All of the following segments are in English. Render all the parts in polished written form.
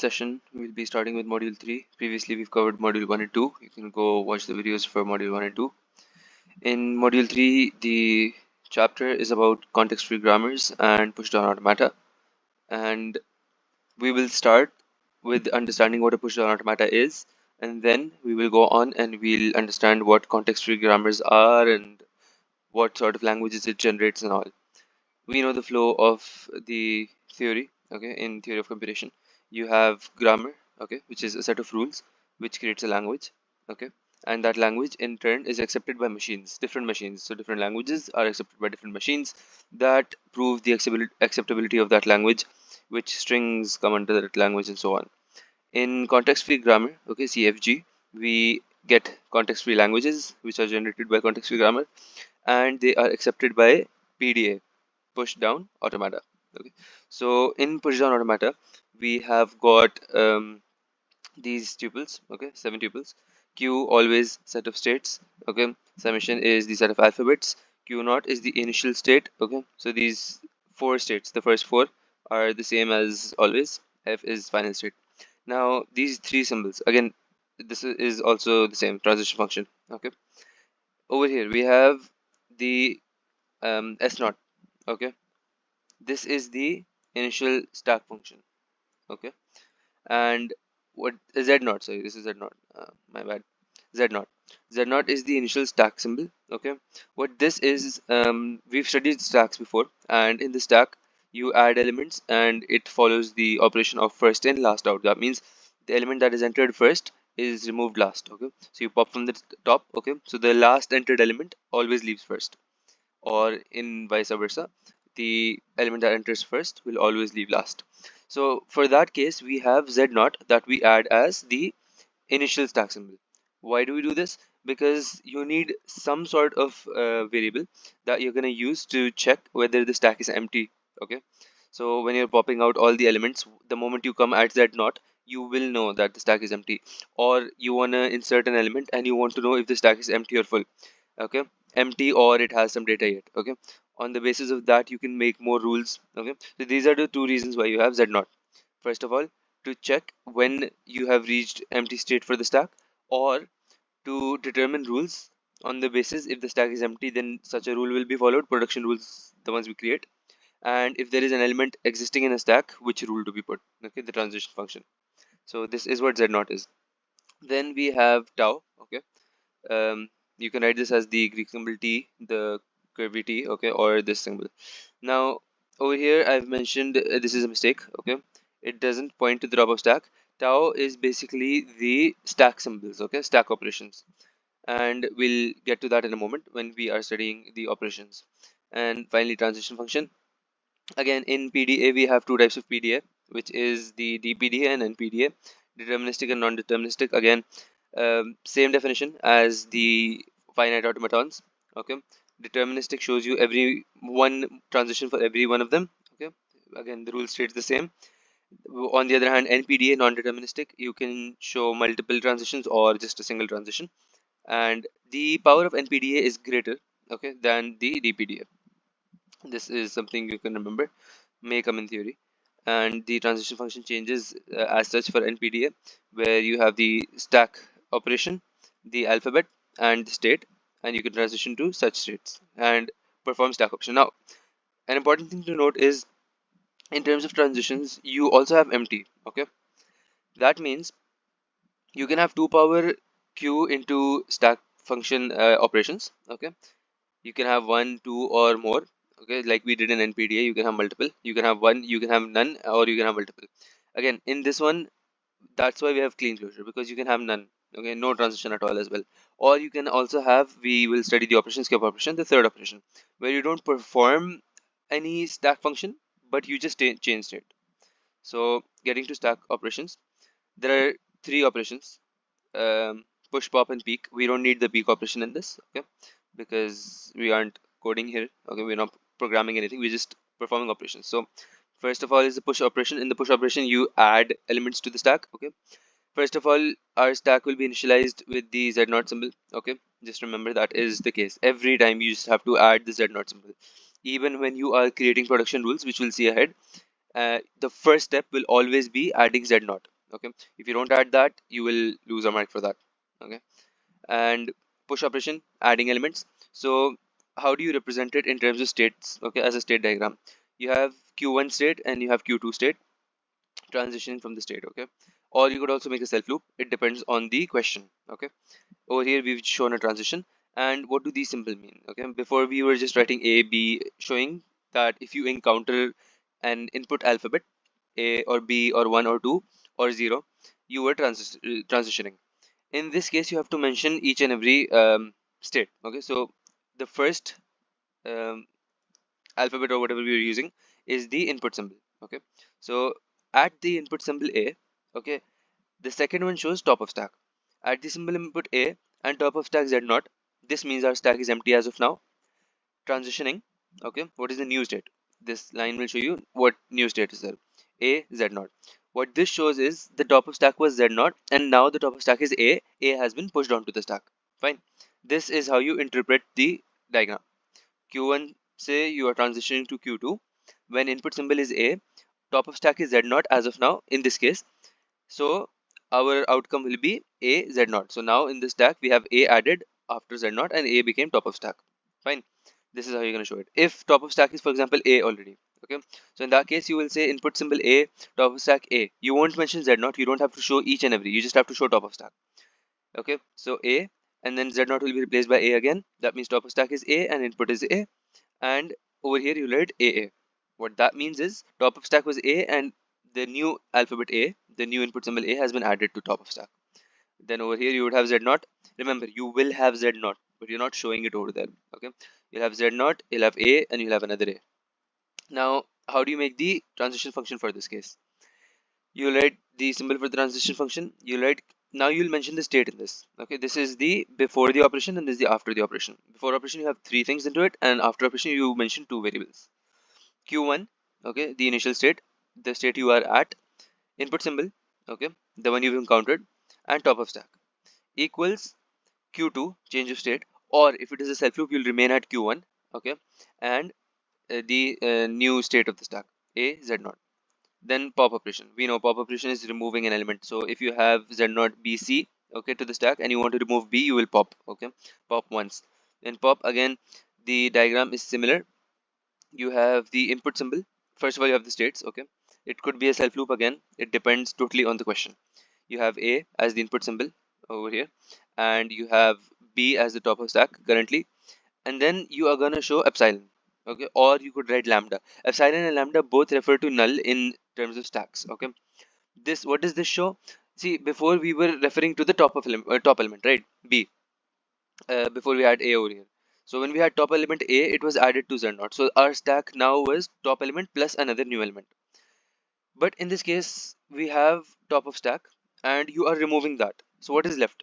session, we'll be starting with Module 3. Previously, we've covered Module 1 and 2. You can go watch the videos for Module 1 and 2. In Module 3, the chapter is about context-free grammars and pushdown automata. And we will start with understanding what a pushdown automata is, and then we will go on and we'll understand what context-free grammars are and what sort of languages it generates and all. We know the flow of the theory, okay, in theory of computation. You have grammar, okay, which is a set of rules which creates a language, okay, and that language in turn is accepted by machines, different machines. So different languages are accepted by different machines that prove the acceptability of that language, which strings come under that language and so on. In context-free grammar, okay, CFG, we get context-free languages which are generated by context-free grammar, and they are accepted by PDA, Pushdown Automata. Okay, so in Pushdown Automata, we have got these tuples. Okay, 7 tuples. Q always set of states. Okay, summation is the set of alphabets. Q naught is the initial state. Okay, so these 4 states, the first 4 are the same as always. F is final state. Now these 3 symbols again. This is also the same transition function. Okay, over here we have the S naught. Okay, this is the initial stack function. Okay, and what z naught, sorry, this is z naught, my bad, z naught. Z naught is the initial stack symbol. Okay, what this is, we've studied stacks before, and in the stack you add elements and it follows the operation of first in last out. That means the element that is entered first is removed last. Okay, so you pop from the top. Okay, so the last entered element always leaves first, or in vice versa, the element that enters first will always leave last. So for that case, we have z naught that we add as the initial stack symbol. Why do we do this? Because you need some sort of variable that you're going to use to check whether the stack is empty. Okay, so when you're popping out all the elements, the moment you come at z naught, you will know that the stack is empty. Or you want to insert an element and you want to know if the stack is empty or full. Okay, empty or it has some data yet. Okay, on the basis of that you can make more rules. Okay, so these are the 2 reasons why you have z naught. First of all, to check when you have reached empty state for the stack, or to determine rules on the basis if the stack is empty, then such a rule will be followed, production rules, the ones we create. And if there is an element existing in a stack, which rule to be put. Okay, the transition function. So this is what z naught is. Then we have tau. Okay, you can write this as the Greek symbol T, the curvy T, okay, or this symbol. Now over here I've mentioned this is a mistake. Okay, it doesn't point to the top of stack. Tau is basically the stack symbols, okay, stack operations, and we'll get to that in a moment when we are studying the operations. And finally, transition function. Again, in PDA we have 2 types of PDA, which is the DPDA and NPDA, deterministic and non-deterministic. Again, same definition as the finite automatons. Okay, deterministic shows you every one transition for every one of them. Okay, again the rule states the same. On the other hand, NPDA, non-deterministic, you can show multiple transitions or just a single transition, and the power of NPDA is greater, okay, than the DPDA. This is something you can remember, may come in theory. And the transition function changes as such for NPDA, where you have the stack operation, the alphabet, and the state, and you can transition to such states and perform stack operation. Now, an important thing to note is, in terms of transitions, you also have empty. Okay, that means you can have 2 power q into stack function operations. Okay, you can have 1, 2, or more. Okay, like we did in NPDA, you can have multiple. You can have 1, you can have none, or you can have multiple. Again, in this one, that's why we have clean closure, because you can have none. Okay, no transition at all as well. Or you can also have, we will study the operation, skip operation, the third operation, where you don't perform any stack function, but you just change state. So getting to stack operations, there are 3 operations, push, pop, and peek. We don't need the peek operation in this, okay, because we aren't coding here. Okay, we're not programming anything, we're just performing operations. So first of all is the push operation. In the push operation, you add elements to the stack. Okay, first of all, our stack will be initialized with the z naught symbol. Okay, just remember that is the case every time. You just have to add the z naught symbol. Even when you are creating production rules, which we'll see ahead, the first step will always be adding z naught. Okay, if you don't add that, you will lose a mark for that. Okay, and push operation, adding elements. So how do you represent it in terms of states? Okay, as a state diagram, you have q1 state and you have q2 state transitioning from the state. Okay, or you could also make a self loop. It depends on the question. Okay, over here we've shown a transition. And what do these symbols mean? Okay, before we were just writing a b, showing that if you encounter an input alphabet a or b or 1 or 2 or 0, you were transitioning. In this case you have to mention each and every state. Okay, so the first um, alphabet or whatever we are using is the input symbol. Okay, so at the input symbol a, okay, the second one shows top of stack. At the symbol input a and top of stack z naught, this means our stack is empty as of now. Transitioning. Okay, what is the new state? This line will show you what new state is there. A z naught. What this shows is the top of stack was z naught, and now the top of stack is a. A has been pushed onto the stack. Fine. This is how you interpret the diagram. Q1, say you are transitioning to Q2. When input symbol is A, top of stack is Z naught as of now in this case. So our outcome will be A Z naught. So now in this stack we have A added after Z naught and A became top of stack. Fine. This is how you're going to show it. If top of stack is, for example, A already. Okay. So in that case you will say input symbol A, top of stack A. You won't mention Z naught. You don't have to show each and every. You just have to show top of stack. Okay. So A, and then Z naught will be replaced by A again. That means top of stack is A and input is A. And over here you write AA. What that means is top of stack was A and the new alphabet A, the new input symbol A has been added to top of stack. Then over here you would have Z naught. Remember, you will have Z naught, but you're not showing it over there. Okay, you'll have Z naught, you'll have A, and you'll have another A. Now, how do you make the transition function for this case? You write the symbol for the transition function. You write, now you'll mention the state in this. Okay, this is the before the operation and this is the after the operation. Before operation you have three things into it, and after operation you mention two variables. Q1, okay, the initial state, the state you are at, input symbol, okay, the one you've encountered, and top of stack equals Q2, change of state, or if it is a self loop you'll remain at Q1, okay, and the new state of the stack, A Z naught. Then pop operation. We know pop operation is removing an element. So if you have Z naught BC, okay, to the stack and you want to remove B, you will pop, okay, pop once. Then pop again. The diagram is similar. You have the input symbol. First of all, you have the states, okay. It could be a self loop again. It depends totally on the question. You have A as the input symbol over here, and you have B as the top of stack currently, and then you are gonna show epsilon, okay, or you could write lambda. Epsilon and lambda both refer to null in terms of stacks, okay. This, what does this show? See, before we were referring to the top element, right? B. Before we had A over here. So when we had top element A, it was added to Z naught. So our stack now was top element plus another new element. But in this case, we have top of stack and you are removing that. So what is left?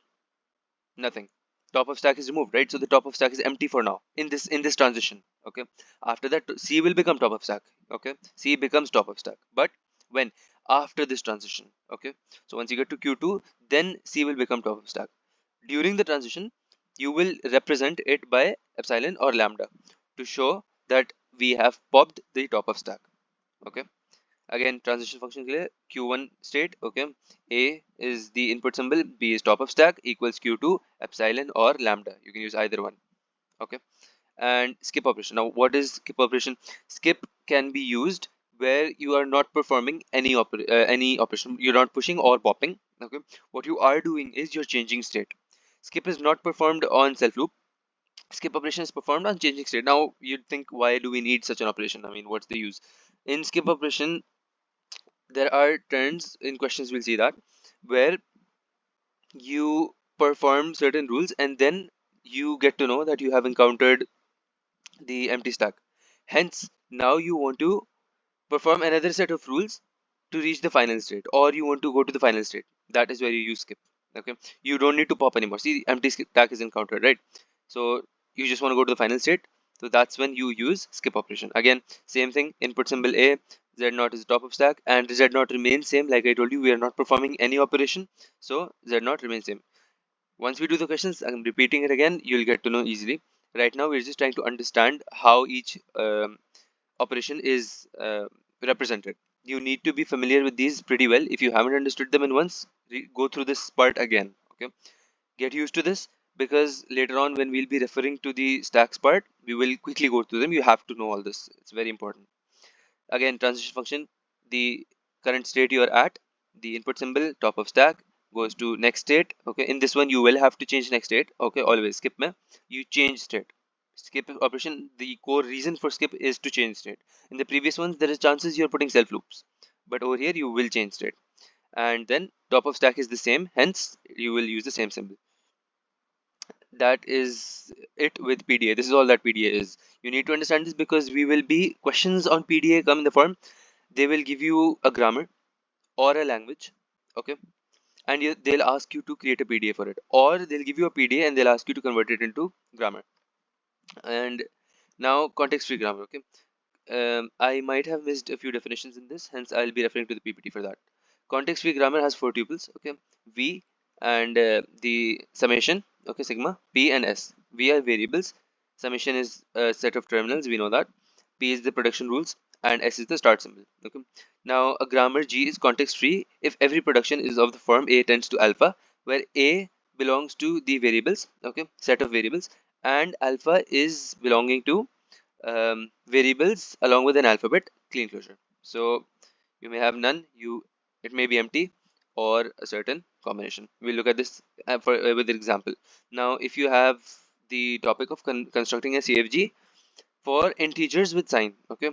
Nothing. Top of stack is removed, right? So the top of stack is empty for now in this transition. Okay. After that, C will become top of stack. Okay. C becomes top of stack. But when? After this transition. Okay. So once you get to Q2, then C will become top of stack. During the transition, you will represent it by epsilon or lambda to show that we have popped the top of stack. Okay. Again, transition function clear. Q1 state, okay. A is the input symbol, B is top of stack, equals Q2 epsilon or lambda. You can use either one. Okay. And skip operation. Now, what is skip operation? Skip can be used where you are not performing any operation. You're not pushing or popping. Okay. What you are doing is you're changing state. Skip is not performed on self loop. Skip operation is performed on changing state. Now you'd think, why do we need such an operation? I mean, what's the use? In skip operation, there are turns in questions, we'll see that, where you perform certain rules and then you get to know that you have encountered the empty stack. Hence, now you want to perform another set of rules to reach the final state, or you want to go to the final state. That is where you use skip. Okay, you don't need to pop anymore. See, empty stack is encountered, right? So you just want to go to the final state. So that's when you use skip operation. Again, same thing, input symbol A, Z naught is the top of stack, and Z naught remains same. Like I told you, we are not performing any operation, so Z naught remains same. Once we do the questions, I'm repeating it again, you'll get to know easily. Right now we're just trying to understand how each operation is represented. you need to be familiar with these pretty well. If you haven't understood them in once, go through this part again. Okay, get used to this, because later on when we'll be referring to the stacks part, we will quickly go through them. You have to know all this. It's very important. Again, transition function, the current state you are at, the input symbol, top of stack, goes to next state. Okay, in this one you will have to change next state. Okay, always skip me. You change state. Skip operation, the core reason for skip is to change state. In the previous ones, there is chances you're putting self loops, but over here you will change state. And then top of stack is the same, hence you will use the same symbol. That is it with PDA. This is all that PDA is. You need to understand this, because we will be questions on PDA come in the form. They will give you a grammar or a language, okay, and they'll ask you to create a PDA for it, or they'll give you a PDA and they'll ask you to convert it into grammar. And now context free grammar. Okay, I might have missed a few definitions in this, hence I'll be referring to the PPT for that. Context free grammar has four tuples. Okay, V and the summation. Okay, sigma, P and S. V are variables. Summation is a set of terminals. We know that. P is the production rules, and S is the start symbol. Okay. Now a grammar G is context free if every production is of the form A tends to alpha, where A belongs to the variables. Okay, set of variables, and alpha is belonging to variables along with an alphabet clean closure. So you may have none, it may be empty, or a certain combination. We'll look at this with an example. Now if you have the topic of constructing a CFG for integers with sign, okay,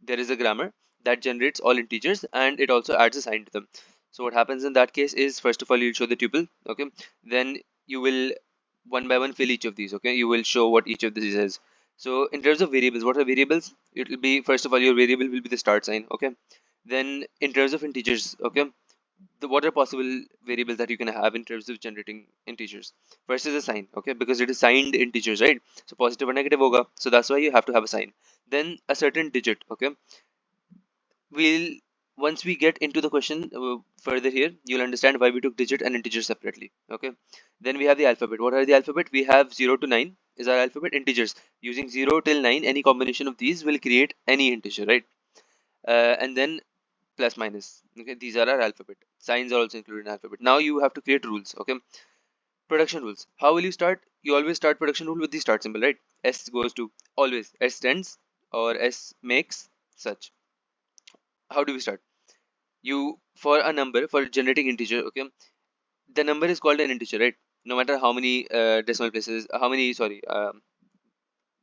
there is a grammar that generates all integers and it also adds a sign to them. So what happens in that case is, first of all, you'll show the tuple. Okay, then you will one by one fill each of these. Okay, you will show what each of these is. So in terms of variables, what are variables? It will be, first of all, your variable will be the start sign. Okay, then in terms of integers, okay, what are possible variables that you can have in terms of generating integers? First is a sign. Okay, because it is signed integers, right? So positive or negative hoga, so that's why you have to have a sign. Then a certain digit. Okay, we'll once we get into the question further here, you'll understand why we took digit and integer separately. Okay, then we have the alphabet. What are the alphabet? We have 0 to 9 is our alphabet. Integers, using 0 till 9, any combination of these will create any integer, right? And then plus minus. Okay, these are our alphabet. Signs are also included in alphabet. Now you have to create rules. Okay, production rules. How will you start? You always start production rule with the start symbol, right? S goes to, always S tends or S makes such. How do we start? You, for a number, for generating integer, okay, the number is called an integer, right? No matter how many decimal places, how many, sorry,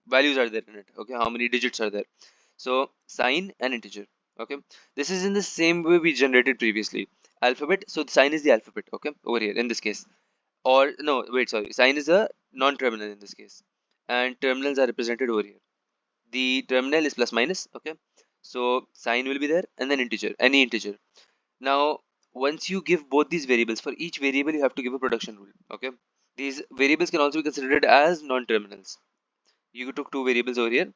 values are there in it. Okay, how many digits are there? So sign and integer. Okay, this is in the same way we generated previously. Alphabet, so the sign is the alphabet. Okay, over here in this case, or no, wait, sorry, sign is a non-terminal in this case, and terminals are represented over here. The terminal is plus minus. Okay, so sign will be there, and then integer, any integer. Now once you give both these variables, for each variable you have to give a production rule. Okay, these variables can also be considered as non-terminals. You took two variables over here,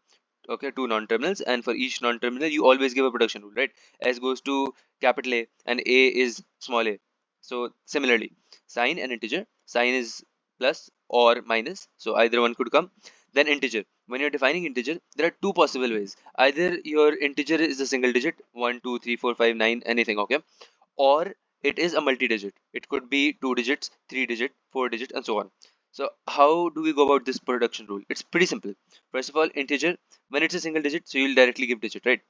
okay, two non-terminals, and for each non-terminal you always give a production rule, right? S goes to capital A and A is small a. So similarly, sign and integer, sign is plus or minus, so either one could come. Then integer, when you're defining integer, there are two possible ways. Either your integer is a single digit, 1 2 3 4 5 9, anything, okay, or it is a multi-digit. It could be 2 digits, 3 digit, 4 digit, and so on. So how do we go about this production rule? It's pretty simple. First of all, integer, when it's a single digit, so you'll directly give digit, right?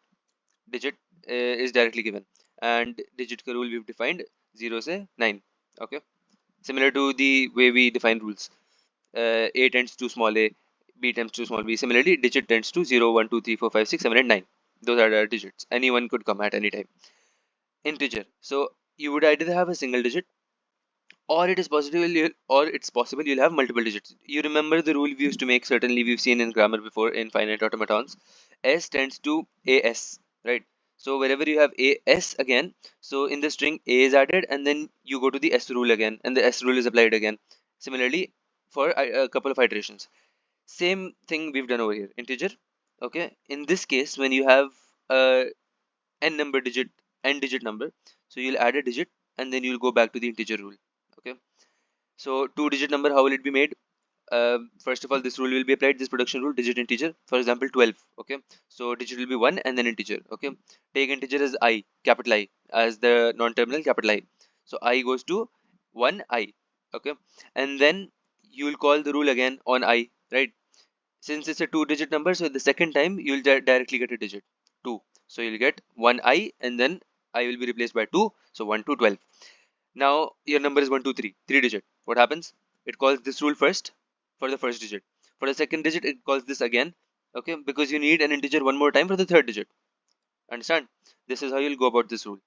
Digit is directly given, and digit ka rule we've defined 0 say 9. Okay, similar to the way we define rules. A tends to small a, B tends to small b. Similarly, digit tends to 0 1 2 3 4 5 6 7 and 9. Those are the digits. Anyone could come at any time. Integer, so you would either have a single digit, or it's possible you'll have multiple digits. You remember the rule we used to make, certainly we've seen in grammar before in finite automatons. S tends to as, right? So wherever you have as again, so in the string a is added, and then you go to the s rule again, and the s rule is applied again. Similarly, for a couple of iterations, same thing we've done over here. Integer, okay, in this case when you have a n digit number, so you'll add a digit and then you'll go back to the integer rule. Okay, so 2 digit number, how will it be made? first of all, this rule will be applied, this production rule, digit integer, for example 12. Okay, so digit will be 1 and then integer. Okay, take integer as I, capital I, as the non-terminal capital I. So I goes to 1 I. Okay, and then you will call the rule again on I, right? Since it's a 2-digit number, so the second time you'll directly get a digit 2. So you'll get 1 I and then I will be replaced by 2. So 1 to 12. Now your number is 1, 2, 3, 3 digit. What happens? It calls this rule first for the first digit. For the second digit, it calls this again. Okay, because you need an integer one more time for the third digit. Understand? This is how you'll go about this rule.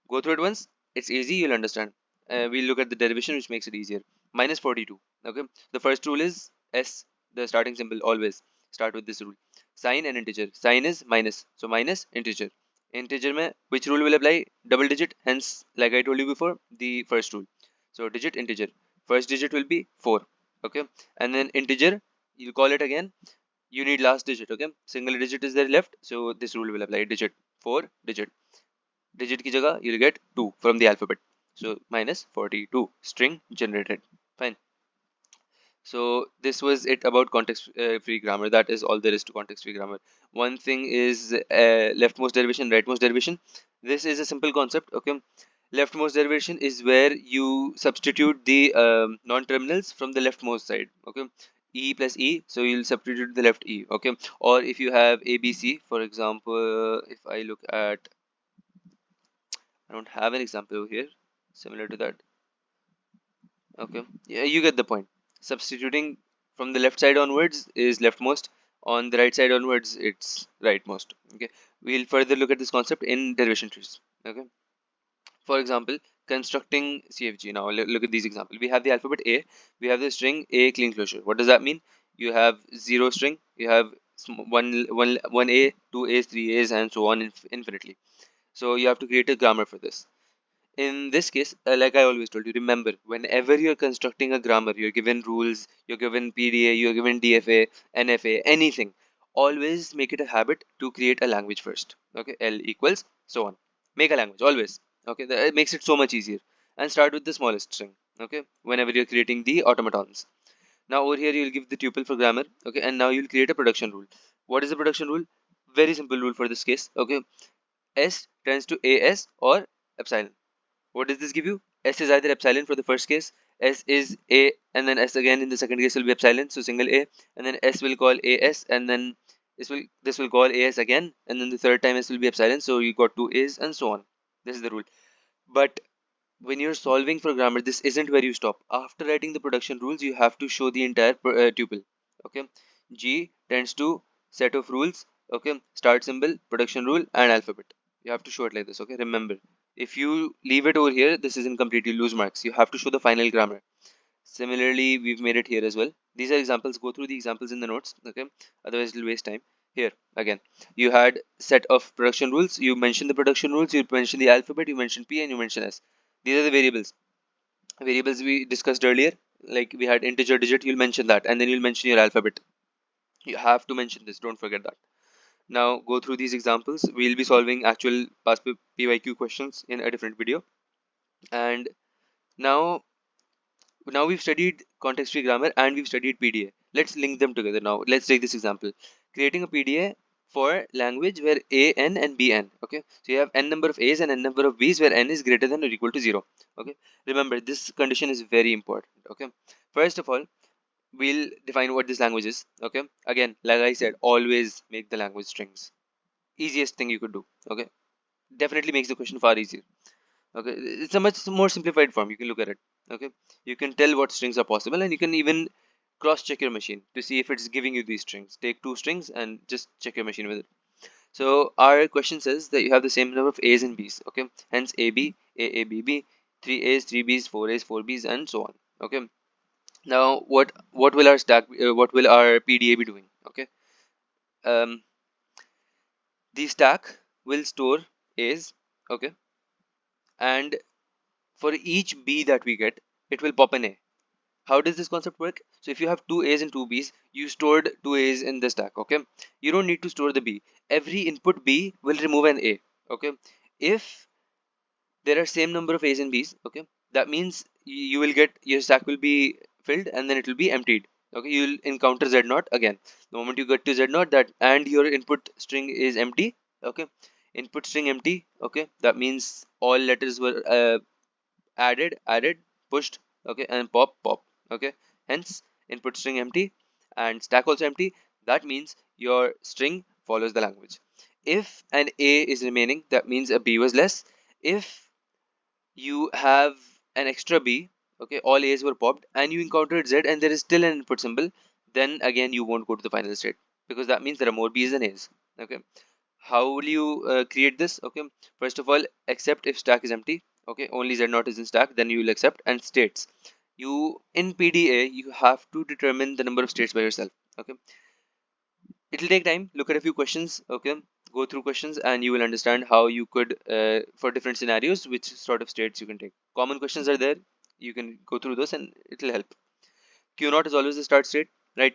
Go through it once. It's easy. You'll understand. We'll look at the derivation, which makes it easier. Minus 42. Okay. The first rule is S. The starting symbol always start with this rule. Sign and integer. Sign is minus. So minus integer. Integer mein which rule will apply? Double digit. Hence, like I told you before, the first rule. So digit integer. First digit will be 4. Okay. And then integer, you call it again. You need last digit. Okay. Single digit is there left. So this rule will apply. Digit 4 digit. Digit ki jagah you'll get 2 from the alphabet. So minus 42 string generated. Fine. So this was it about context free grammar. That is all there is to context free grammar. One thing is leftmost derivation, rightmost derivation. This is a simple concept. Okay, leftmost derivation is where you substitute the non-terminals from the leftmost side. Okay, e plus e, so you'll substitute the left e. Okay, or if you have abc, for example, if I look at, I don't have an example over here similar to that. Okay, yeah, you get the point. Substituting from the left side onwards is leftmost, on the right side onwards it's rightmost. Okay, we'll further look at this concept in derivation trees. Okay, for example, constructing CFG. Now look at these examples. We have the alphabet A, we have the string A clean closure. What does that mean? You have 0 string, you have one A, 2 A's, 3 A's, and so on infinitely. So you have to create a grammar for this. In this case, like I always told you, remember, whenever you're constructing a grammar, you're given rules, you're given PDA, you're given DFA, NFA, anything, always make it a habit to create a language first. Okay, L equals so on. Make a language always. Okay, it makes it so much easier. And start with the smallest string. Okay, whenever you're creating the automatons. Now over here you'll give the tuple for grammar. Okay, and now you'll create a production rule. What is the production rule? Very simple rule for this case. Okay, S turns to AS or epsilon. What does this give you? S is either epsilon for the first case, S is A, and then S again in the second case will be epsilon, so single A, and then S will call AS, and then this will call AS again, and then the third time S will be epsilon, so you got two A's and so on. This is the rule. But when you're solving for grammar, this isn't where you stop. After writing the production rules, you have to show the entire tuple. Okay, G tends to set of rules. Okay, start symbol, production rule, and alphabet. You have to show it like this. Okay, remember, if you leave it over here, this is incomplete. You lose marks. You have to show the final grammar. Similarly, we've made it here as well. These are examples. Go through the examples in the notes. Okay, otherwise it'll waste time. Here again, you had set of production rules. You mentioned the production rules. You mentioned the alphabet. You mentioned P and you mentioned S. These are the variables. Variables we discussed earlier. Like we had integer, digit. You'll mention that, and then you'll mention your alphabet. You have to mention this. Don't forget that. Now go through these examples. We'll be solving actual past PYQ questions in a different video. And now we've studied context free grammar and we've studied PDA. Let's link them together now. Let's take this example. Creating a PDA for language where A n and B n. Okay, so you have n number of A's and n number of B's where n is greater than or equal to 0. Okay, remember this condition is very important. Okay, first of all, we'll define what this language is. Okay, again, like I said, always make the language strings. Easiest thing you could do. Okay, definitely makes the question far easier. Okay, it's a much more simplified form. You can look at it. Okay, you can tell what strings are possible, and you can even cross check your machine to see if it's giving you these strings. Take two strings and just check your machine with it. So our question says that you have the same number of A's and B's. Okay, hence AB, AA, BB, 3 A's, 3 B's, 4 A's, 4 B's, and so on. Okay, now what will our stack what will our PDA be doing? Okay, um the stack will store A's. Okay, and for each B that we get, it will pop an A. How does this concept work? So if you have two A's and two B's, you stored two A's in the stack. Okay, you don't need to store the B. Every input B will remove an A. Okay, if there are same number of A's and B's, okay, that means you will get, your stack will be filled and then it will be emptied. Okay, you'll encounter z0 again. The moment you get to z0, that and your input string is empty. Okay, input string empty. Okay, that means all letters were added, pushed. Okay, and pop. Okay, hence input string empty and stack also empty. That means your string follows the language. If an a is remaining, that means a b was less. If you have an extra b, okay, all a's were popped and you encountered z and there is still an input symbol, then again you won't go to the final state, because that means there are more b's than a's. Okay, how will you create this? Okay, first of all, accept if stack is empty. Okay, only z0 is in stack, then you will accept. And states, you in pda you have to determine the number of states by yourself. Okay, it'll take time. Look at a few questions. Okay, go through questions and you will understand how you could for different scenarios which sort of states you can take. Common questions are there, you can go through those and it'll help. Q0 is always the start state, right?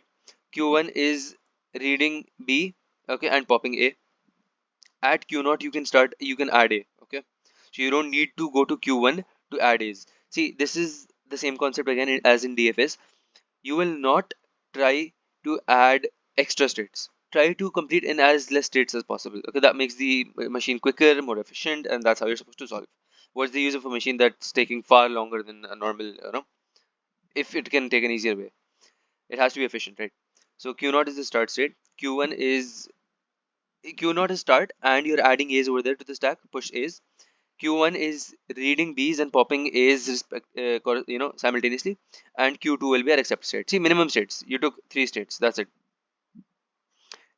Q1 is reading b, okay, and popping a. At q0 you can add a. Okay, so you don't need to go to q1 to add a's. See, this is the same concept again as in dfs. You will not try to add extra states. Try to complete in as less states as possible. Okay, that makes the machine quicker, more efficient, and that's how you're supposed to solve. What's the use of a machine that's taking far longer than a normal, if it can take an easier way? It has to be efficient, right? So q0 is the start state. Q0 is start, and you're adding a's over there to the stack. Push a's. Q1 is reading B's and popping A's simultaneously, and Q2 will be our accept state. See, minimum states. You took 3 states. That's it.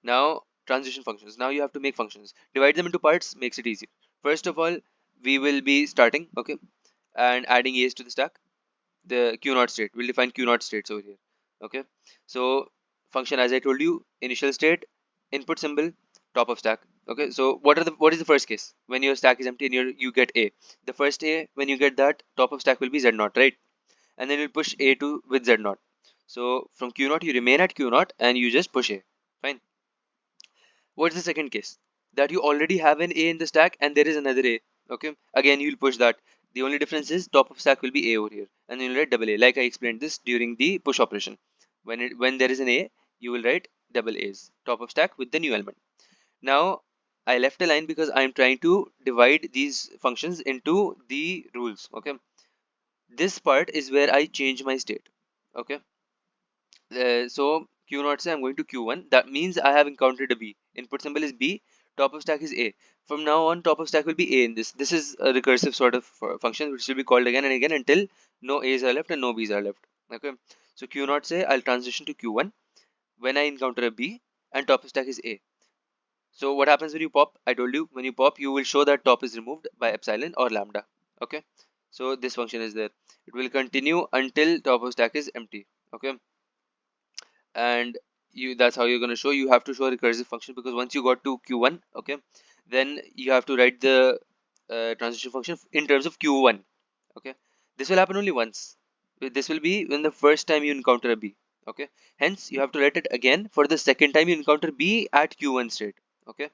Now transition functions. Now you have to make functions. Divide them into parts makes it easy. First of all, we will be starting, okay, and adding A's to the stack. The Q0 state. We'll define Q0 states over here. Okay. So function, as I told you, initial state, input symbol, top of stack. Okay. So what is the first case when your stack is empty and you get a? The first a, when you get that, top of stack will be z0, right? And then you'll push a to with z0. So from q0 you remain at q0 and you just push a. Fine. What's the second case? That you already have an A in the stack and there is another A. Okay. Again, you'll push that. The only difference is top of stack will be A over here, and then you'll write double A. Like I explained this during the push operation. When there is an A, you will write double A's. Top of stack with the new element. Now I left a line because I'm trying to divide these functions into the rules. Okay. This part is where I change my state. Okay. So Q0 say I'm going to Q1. That means I have encountered a B. Input symbol is B. Top of stack is A. From now on, top of stack will be A in this. This is a recursive sort of function which will be called again and again until no A's are left and no B's are left. Okay. So Q0 say I'll transition to Q1 when I encounter a B and top of stack is A. So what happens when you pop? I told you, when you pop, you will show that top is removed by epsilon or lambda. Okay. So this function is there. It will continue until top of stack is empty. Okay. And that's how you're going to show. You have to show a recursive function, because once you got to q1, okay, then you have to write the transition function in terms of q1. Okay, this will happen only once. This will be when the first time you encounter a b. Okay, hence you have to write it again for the second time you encounter b at q1 state. Okay,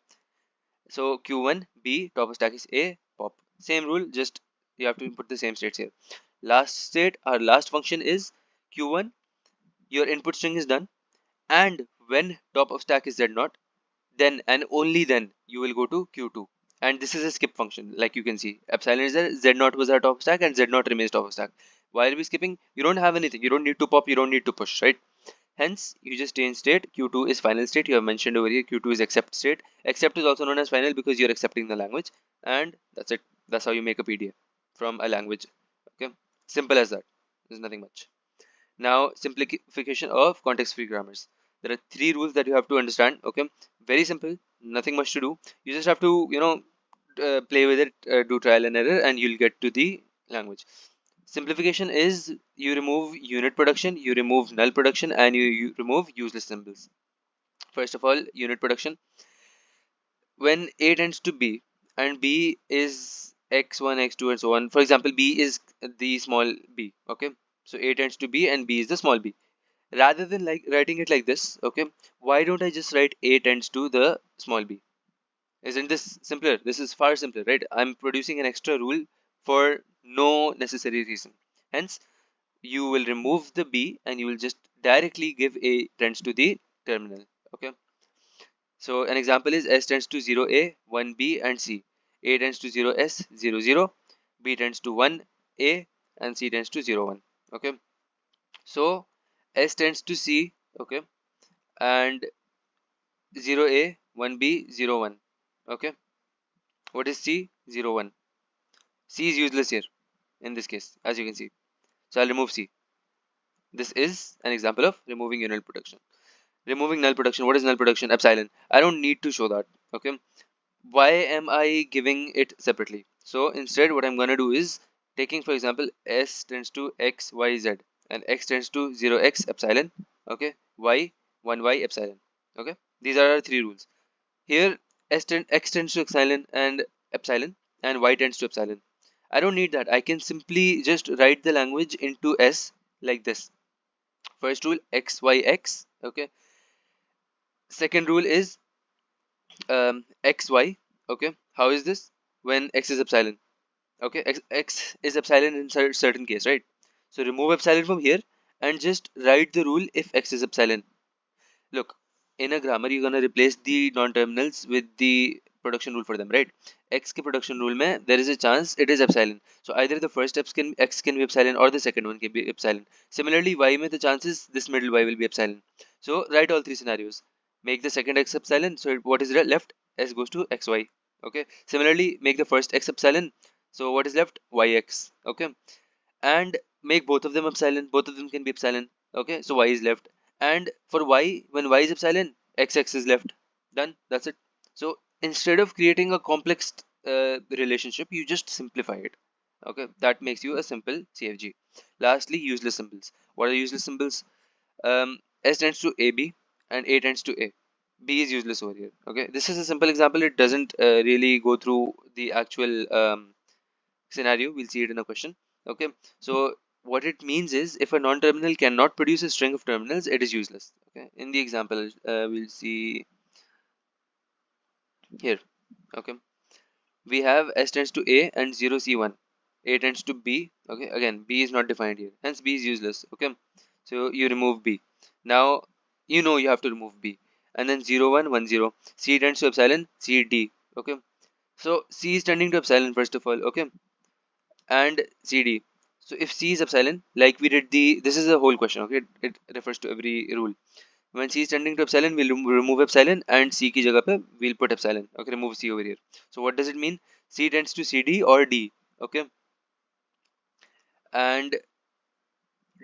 so q1 b, top of stack is a, pop. Same rule, just you have to input the same states here. Last state, our last function is q1. Your input string is done, and when top of stack is z0, then and only then you will go to q2. And this is a skip function. Like you can see, epsilon is there, z0 was our top of stack, and z0 remains top of stack. Why are we skipping? You don't have anything. You don't need to pop, you don't need to push, right? Hence you just stay in state. Q2 is final state. You have mentioned over here q2 is accept state. Accept is also known as final because you're accepting the language. And that's it. That's how you make a pda from a language. Okay, simple as that. There's nothing much. Now, simplification of context-free grammars. There are 3 rules that you have to understand. Okay, very simple, nothing much to do. You just have to, play with it, do trial and error, and you'll get to the language. Simplification is you remove unit production, you remove null production, and you remove useless symbols. First of all, unit production. When A tends to B and B is x1, x2, and so on. For example, B is the small b. Okay, so A tends to B and B is the small b. Rather than like writing it like this, okay, why don't I just write A tends to the small b? Isn't this simpler? This is far simpler, right? I'm producing an extra rule for no necessary reason. Hence you will remove the b and you will just directly give A tends to the terminal. Okay, so an example is S tends to 0A, 1B and C. A tends to 0S, 0, 0. B tends to 1A and C tends to 0, 1. Okay, so S tends to C, okay, and 0A, 1B, 0, 1. Okay, what is C? 0, 1. C is useless here in this case, as you can see. So I'll remove C. This is an example of removing your null production. Removing null production. What is null production? Epsilon. I don't need to show that. Okay. Why am I giving it separately? So instead, what I'm gonna do is taking, for example, S tends to X, Y, Z, and X tends to 0x epsilon. Okay. Y 1y epsilon. Okay. These are our three rules. Here, X tends to epsilon, and Y tends to epsilon. I don't need that. I can simply just write the language into S like this. First rule, X, Y, X. Okay. Second rule is X, Y. Okay. How is this? When X is epsilon. Okay. X is epsilon in certain case, right? So remove epsilon from here and just write the rule if X is epsilon. Look, in a grammar, you're gonna replace the non-terminals with the production rule for them, right? X के production rule में there is a chance it is epsilon. So either the first X can be epsilon or the second one can be epsilon. Similarly, Y में the chances this middle Y will be epsilon. So write all three scenarios. Make the second X epsilon. So what is left? S goes to XY. Okay. Similarly, make the first X epsilon. So what is left? YX. Okay, and make both of them epsilon. Both of them can be epsilon. Okay, so Y is left, and for Y, when Y is epsilon, XX is left. Done. That's it. So instead of creating a complex relationship, you just simplify it. Okay, that makes you a simple CFG. Lastly, useless symbols. What are useless symbols? S tends to AB and A tends to A. B is useless over here. Okay, this is a simple example. It doesn't really go through the actual scenario. We'll see it in a question. Okay, so what it means is if a non-terminal cannot produce a string of terminals, it is useless. Okay, in the example we'll see here. Okay, we have S tends to A and 0 C1. A tends to B. Okay, again B is not defined here, hence B is useless. Okay, so you remove B. Now you know you have to remove B, and then 0 1 1 0. C tends to epsilon, C D. Okay, so C is tending to epsilon first of all. Okay, and CD. So if C is epsilon, like we did this is a whole question, okay? It refers to every rule. When C is tending to epsilon, we'll remove epsilon, and C ki jagah pe we'll put epsilon. Okay, remove C over here. So what does it mean? C tends to CD or D. Okay, and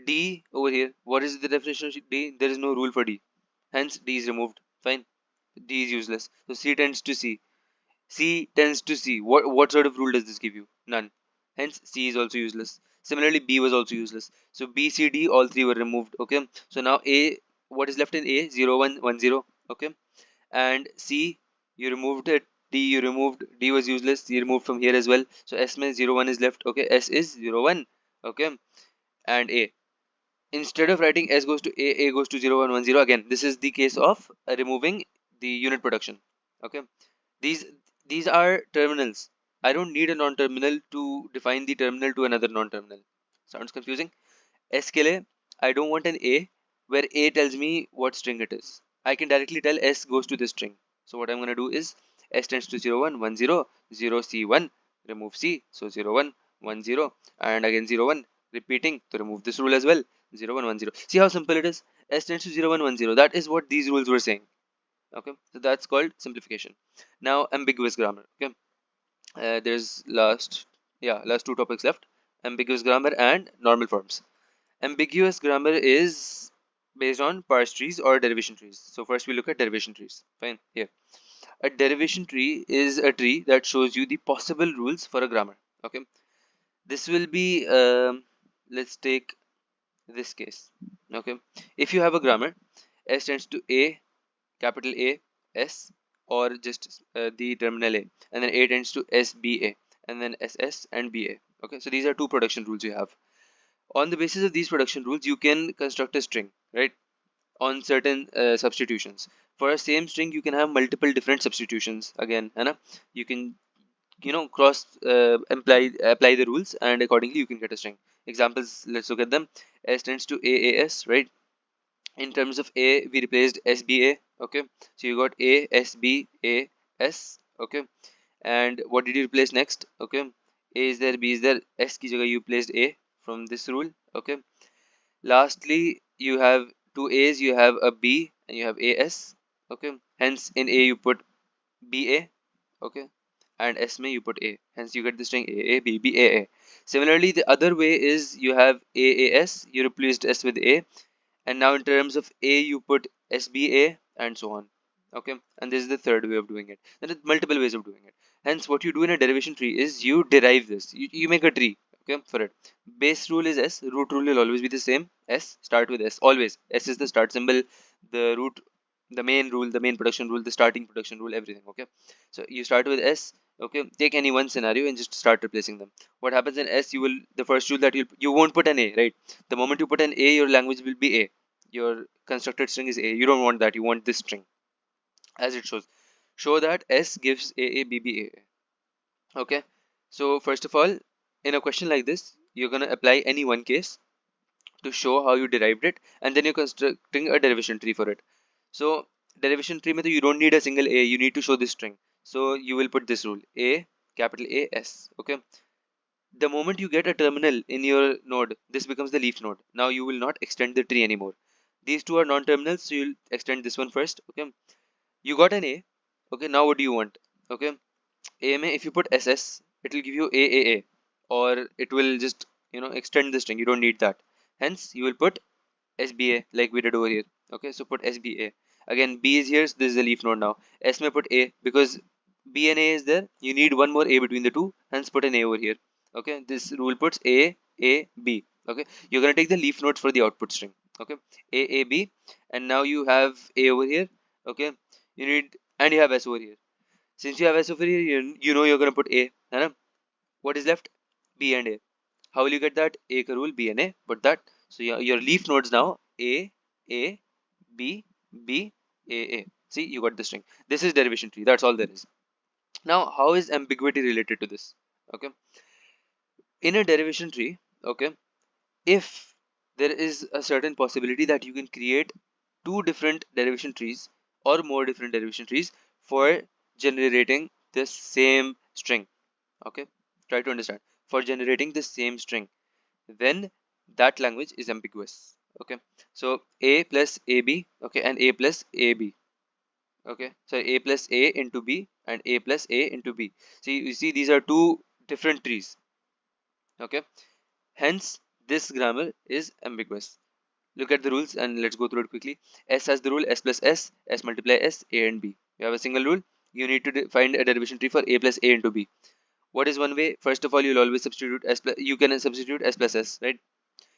D over here. What is the definition of D? There is no rule for D. Hence D is removed. Fine. D is useless. So C tends to C. C tends to C. What sort of rule does this give you? None. Hence C is also useless. Similarly, B was also useless. So B, C, D, all three were removed. Okay. So now A, what is left in A? 0, 1, 1, 0. Okay. And C, you removed it. D, you removed. D was useless. You removed from here as well. So S means 0, 1 is left. Okay. S is 0, 1. Okay. And A. Instead of writing S goes to A goes to 0, 1, 1, 0. Again, this is the case of removing the unit production. Okay. These these are terminals. I don't need a non-terminal to define the terminal to another non-terminal. Sounds confusing? S के लिए I don't want an A where A tells me what string it is. I can directly tell S goes to this string. So what I'm going to do is S tends to 0, 1, 1, 0, 0, C1, remove C. So 0, 1, 1, 0, and again 0, 1, repeating to remove this rule as well. 0, 1, 1, 0. See how simple it is? S tends to 0, 1, 1, 0. That is what these rules were saying. Okay, so that's called simplification. Now ambiguous grammar. Okay, there's last two topics left: ambiguous grammar and normal forms. Ambiguous grammar is based on parse trees or derivation trees. So first we look at derivation trees. Fine. Here, a derivation tree is a tree that shows you the possible rules for a grammar. Okay, this will be let's take this case. Okay, if you have a grammar, S tends to A, capital A, S, or just the terminal A, and then A tends to SBA, and then SS and BA. Okay, so these are two production rules you have. On the basis of these production rules, you can construct a string, right? On certain substitutions. For a same string, you can have multiple different substitutions. Again, है ना? You can cross apply the rules, and accordingly you can get a string. Examples, let's look at them. S tends to AAS, right? In terms of A, we replaced SBA. Okay, so you got A, S, B, A, S. Okay, and what did you replace next? Okay, A is there, B is there, S ki jagah you placed A from this rule. Okay, lastly you have two A's, you have a B and you have AS. Okay, hence in A you put BA. Okay, and S may you put A, hence you get the string AA, BB, AA. Similarly, the other way is you have AAS, you replaced S with A, and now in terms of A you put SBA and so on. Okay, and this is the third way of doing it. There are multiple ways of doing it. Hence what you do in a derivation tree is you derive this, you make a tree. Okay, for it, base rule is S, root rule will always be the same. S, start with S, always S is the start symbol, the root, the main rule, the main production rule, the starting production rule, everything. Okay, so you start with S. Okay, take any one scenario and just start replacing them. What happens in S, you will, the first rule that you won't put an A, right? The moment you put an A, your language will be A, your constructed string is A. You don't want that, you want this string as it shows. Show that S gives AA, BB, AA. Okay, so first of all, in a question like this, you're going to apply any one case to show how you derived it, and then you're constructing a derivation tree for it. So derivation tree mein you don't need a single A, you need to show this string. So you will put this rule, A, capital A, S. Okay, the moment you get a terminal in your node, this becomes the leaf node. Now you will not extend the tree anymore. These two are non-terminals, so you'll extend this one first. Okay, you got an A. Okay, now what do you want? Okay, A mein if you put SS, it will give you AAA, or it will just extend the string. You don't need that. Hence, you will put SBA like we did over here. Okay, so put SBA. Again, B is here, so this is a leaf node now. S may put A because B and A is there. You need one more A between the two, hence put an A over here. Okay, this rule puts A, B. Okay, you're gonna take the leaf nodes for the output string. Okay, A, B, and now you have A over here. Okay, you need, and you have S over here. Since you have S over here, you know you're gonna put A. Hai. What is left? B and A. How will you get that? A ka rule, B and A, put that. So your leaf nodes now A, B, B, A. See, you got the string. This is derivation tree. That's all there is. Now, how is ambiguity related to this? Okay, in a derivation tree, okay, if there is a certain possibility that you can create two different derivation trees or more different derivation trees for generating the same string. Okay, try to understand. For generating the same string, then that language is ambiguous. Okay, so A plus AB, okay, and A plus AB. Okay, so A plus A into B and A plus A into B. See, you see these are two different trees. Okay, hence this grammar is ambiguous. Look at the rules and let's go through it quickly. S has the rule S plus S, S multiply S, A and B. You have a single rule. You need to find a derivation tree for A plus A into B. What is one way? First of all, you'll always substitute S plus, you can substitute S plus S, right?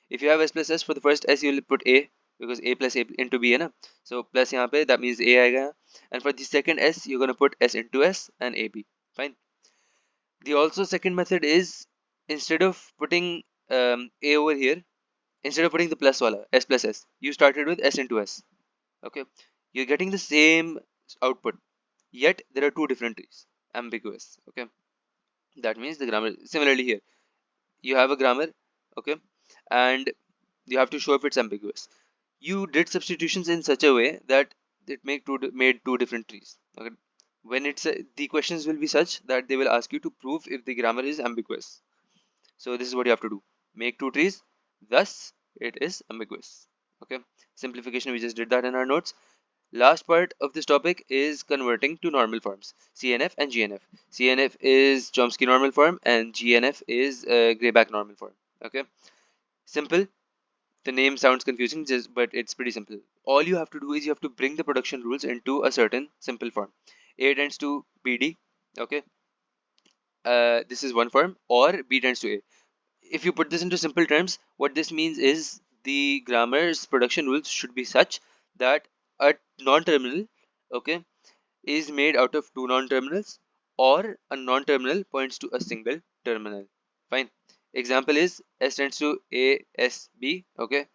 If you have S plus S, for the first S you will put A because A plus A into B hai na. So plus यहाँ पे, that means A आएगा. And for the second S you're gonna put S into S and AB. Fine. The also second method is, instead of putting A over here, instead of putting the plus wala S plus S, you started with S into S. Okay, you're getting the same output, yet there are two different trees. Ambiguous. Okay, that means the grammar. Similarly here, you have a grammar. Okay, and you have to show if it's ambiguous. You did substitutions in such a way that it made two different trees. Okay, when it's the questions will be such that they will ask you to prove if the grammar is ambiguous. So this is what you have to do: make two trees, thus it is ambiguous. Okay, simplification, we just did that in our notes. Last part of this topic is converting to normal forms, CNF and GNF. CNF is Chomsky normal form and GNF is Grayback normal form. Okay, simple. The name sounds confusing, but it's pretty simple. All you have to do is you have to bring the production rules into a certain simple form. A tends to BD. Okay, this is one form, or B tends to A. If you put this into simple terms, what this means is the grammar's production rules should be such that a non-terminal, okay, is made out of two non-terminals, or a non-terminal points to a single terminal. Fine. Example is S tends to A, S, B. Okay,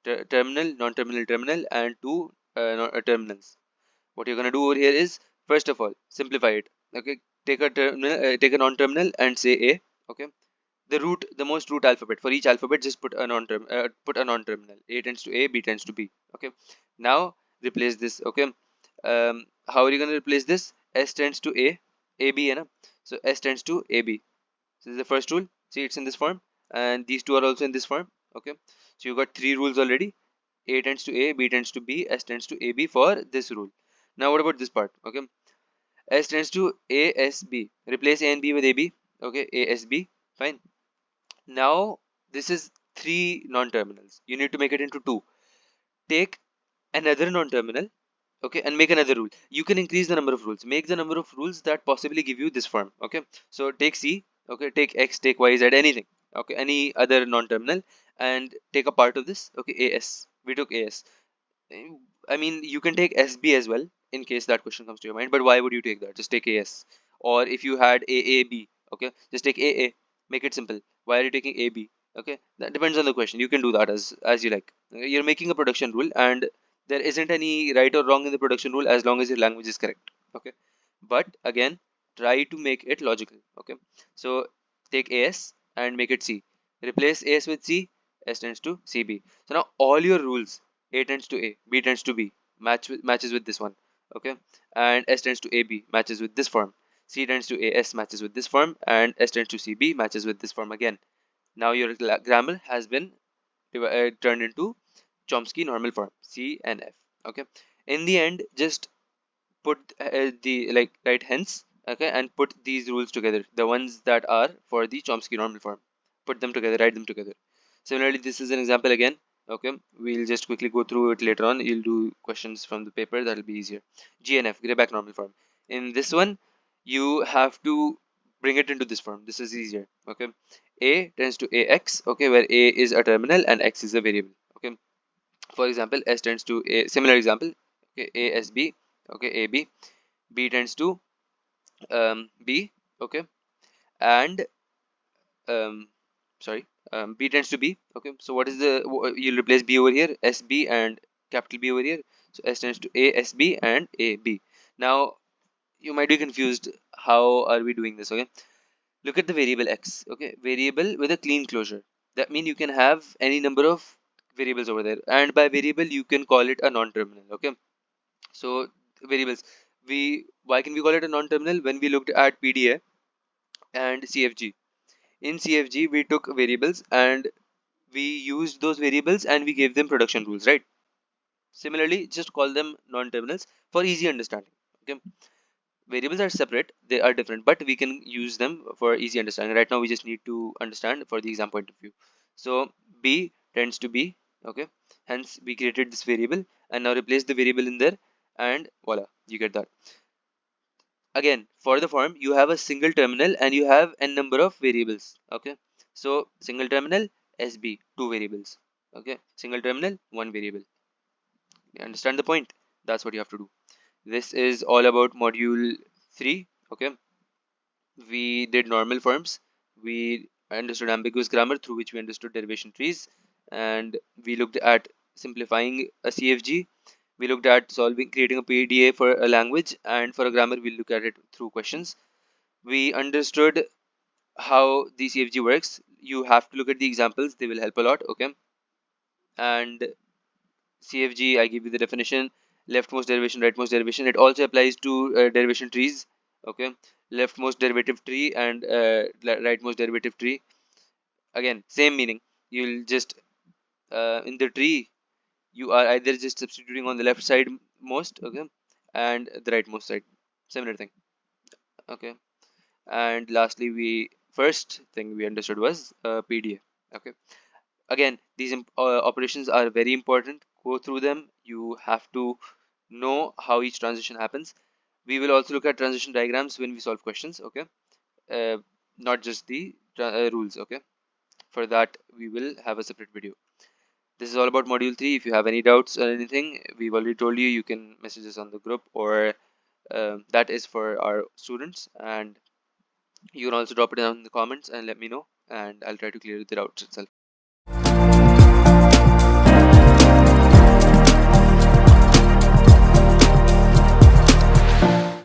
terminal, non-terminal, terminal, and two terminals. What you're gonna do over here is, first of all, simplify it. Okay, take a terminal, take a non-terminal and say A. Okay, the most root alphabet. For each alphabet, just put a non-terminal. A tends to A, B tends to B. Okay. Now replace this. Okay. How are you going to replace this? S tends to A, AB, na? So S tends to AB. So this is the first rule. See, it's in this form, and these two are also in this form. Okay. So you got three rules already. A tends to A, B tends to B, S tends to AB for this rule. Now what about this part? Okay. S tends to ASB. Replace A and B with AB. Okay. ASB. Fine. Now this is three non-terminals. You need to make it into two. Take another non-terminal, okay, and make another rule. You can increase the number of rules. Make the number of rules that possibly give you this form. Okay. So take C, okay, take X, take Y, Z, anything. Okay, any other non-terminal, and take a part of this. Okay, AS. We took AS. I mean, you can take SB as well in case that question comes to your mind. But why would you take that? Just take AS. Or if you had AAB, okay, just take AA. Make it simple. Why are you taking AB? Okay, that depends on the question. You can do that as you like. Okay, you're making a production rule, and there isn't any right or wrong in the production rule as long as your language is correct. Okay, but again, try to make it logical. Okay, so take AS and make it C. Replace AS with C. S tends to CB. So now all your rules, A tends to A, B tends to B, matches with this one. Okay, and S tends to AB matches with this form. C tends to AS matches with this form, and S tends to CB matches with this form again. Now your grammar has been turned into Chomsky normal form, C and F. Okay, in the end, just put the write hence, okay, and put these rules together, the ones that are for the Chomsky normal form. Put them together, write them together. Similarly, this is an example again. Okay, we'll just quickly go through it later on. You'll do questions from the paper, that'll be easier. GNF, grayback normal form. In this one, you have to bring it into this form. This is easier. Okay, A tends to AX, okay, where A is a terminal and X is a variable. Okay, for example, S tends to A, similar example. Okay, ASB, okay, AB. B tends to B, okay, and um, sorry, B tends to B. Okay, so what is you'll replace B over here, SB, and capital B over here. So S tends to ASB and AB. Now you might be confused. How are we doing this? Okay, look at the variable X. Okay, variable with a clean closure. That means you can have any number of variables over there, and by variable you can call it a non-terminal. Okay, so variables. Why can we call it a non-terminal? When we looked at PDA and CFG. In CFG, we took variables and we used those variables and we gave them production rules, right? Similarly, just call them non-terminals for easy understanding. Okay, variables are separate, they are different, but we can use them for easy understanding. Right now, we just need to understand for the exam point of view. So B tends to B, okay. Hence, we created this variable and now replace the variable in there, and voila, you get that. Again, for the form, you have a single terminal and you have n number of variables. Okay, so single terminal, SB, two variables. Okay, single terminal, one variable. You understand the point? That's what you have to do. This is all about module 3. Okay, we did normal forms, we understood ambiguous grammar, through which we understood derivation trees, and we looked at simplifying a CFG. We looked at creating a PDA for a language, and for a grammar we'll look at it through questions. We understood how the CFG works. You have to look at the examples, they will help a lot. Okay, and CFG, I give you the definition: leftmost derivation, rightmost derivation. It also applies to derivation trees. Okay, leftmost derivative tree and rightmost derivative tree, again same meaning. You'll just in the tree you are either just substituting on the left side most, okay, and the rightmost side, similar thing. Okay, and lastly, we first thing we understood was PDA. Okay, again, these operations are very important. Go through them. You have to know how each transition happens. We will also look at transition diagrams when we solve questions. Okay, uh, not just the rules. Okay, for that we will have a separate video. This is all about module 3. If you have any doubts or anything, we've already told you, you can message us on the group, or that is for our students, and you can also drop it down in the comments and let me know, and I'll try to clear the doubts itself.